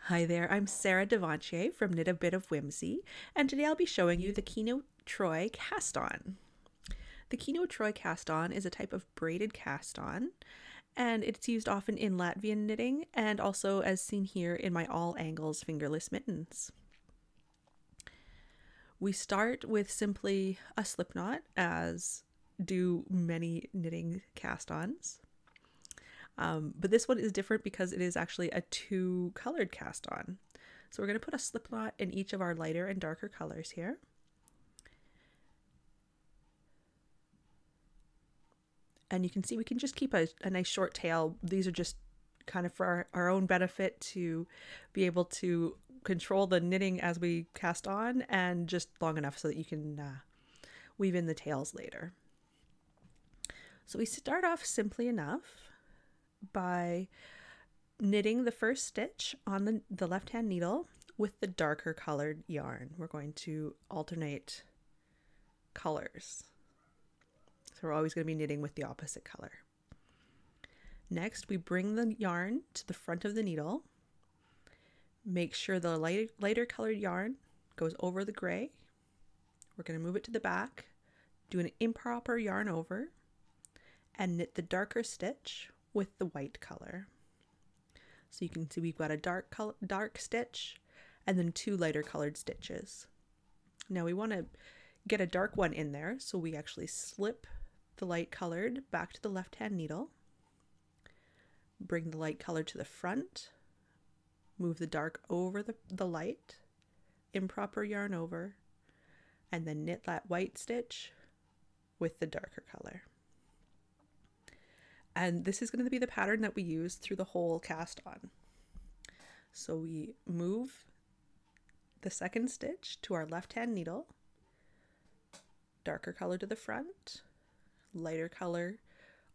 Hi there, I'm Sarah Devantier from Knit a Bit of Whimsy, and today I'll be showing you the Kihnu Troi Cast On. The Kihnu Troi Cast On is a type of braided cast on, and it's used often in Latvian knitting and also as seen here in my all angles fingerless mittens. We start with simply a slip knot, as do many knitting cast ons. But this one is different because it is actually a two-colored cast on. So we're going to put a slip knot in each of our lighter and darker colors here. And you can see we can just keep a nice short tail. These are just kind of for our own benefit to be able to control the knitting as we cast on, and just long enough so that you can weave in the tails later. So we start off simply enough by knitting the first stitch on the left-hand needle with the darker colored yarn. We're going to alternate colors. So we're always going to be knitting with the opposite color. Next, we bring the yarn to the front of the needle. Make sure the lighter colored yarn goes over the gray. We're going to move it to the back, do an improper yarn over, and knit the darker stitch with the white color. So you can see we've got a dark stitch and then two lighter colored stitches. Now we want to get a dark one in there, so we actually slip the light colored back to the left hand needle, bring the light color to the front, move the dark over the light, improper yarn over, and then knit that white stitch with the darker color. And this is going to be the pattern that we use through the whole cast on. So we move the second stitch to our left hand needle, darker color to the front, lighter color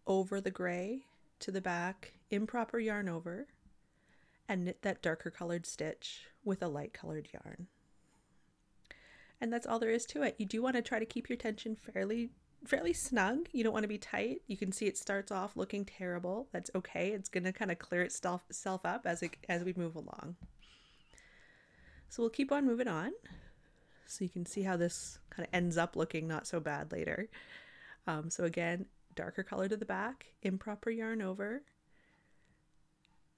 over the gray to the back, improper yarn over, and knit that darker colored stitch with a light colored yarn. And that's all there is to it. You do want to try to keep your tension fairly snug. You don't want to be tight. You can see it starts off looking terrible. That's okay. It's going to kind of clear itself up as we move along. So we'll keep on moving on. So you can see how this kind of ends up looking not so bad later. So again, darker color to the back, improper yarn over,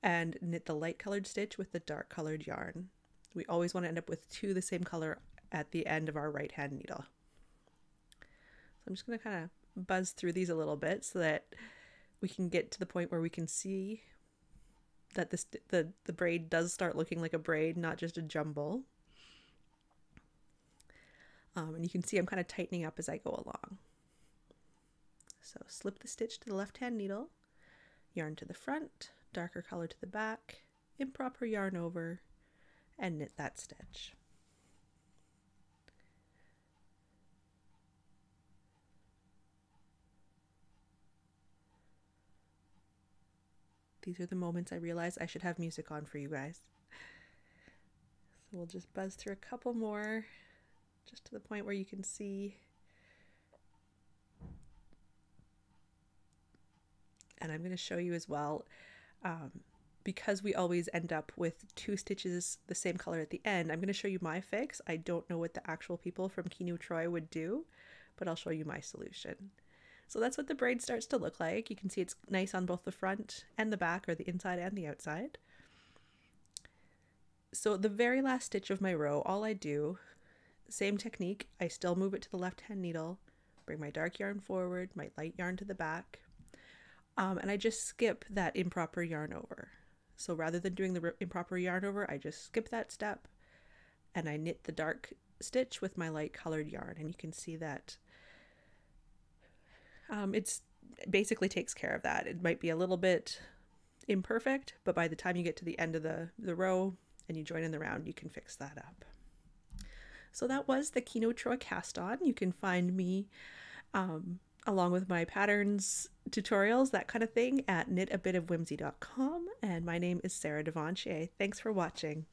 and knit the light colored stitch with the dark colored yarn. We always want to end up with two the same color at the end of our right hand needle. So I'm just going to kind of buzz through these a little bit so that we can get to the point where we can see that the braid does start looking like a braid, not just a jumble. And you can see I'm kind of tightening up as I go along. So slip the stitch to the left hand needle, yarn to the front, darker color to the back, improper yarn over, and knit that stitch. These are the moments I realize I should have music on for you guys. So we'll just buzz through a couple more, just to the point where you can see. And I'm going to show you as well, because we always end up with two stitches the same color at the end, I'm going to show you my fix. I don't know what the actual people from Kihnu Troi would do, but I'll show you my solution. So that's what the braid starts to look like. You can see it's nice on both the front and the back, or the inside and the outside. So the very last stitch of my row, all I do, same technique, I still move it to the left hand needle, bring my dark yarn forward, my light yarn to the back, and I just skip that improper yarn over. So rather than doing the improper yarn over, I just skip that step and I knit the dark stitch with my light colored yarn, and you can see that it's basically takes care of that. It might be a little bit imperfect, but by the time you get to the end of the row and you join in the round, you can fix that up. So that was the Kihnu Troi Cast On. You can find me along with my patterns, tutorials, that kind of thing, at knitabitofwhimsy.com, and my name is Sarah Devantier. Thanks for watching.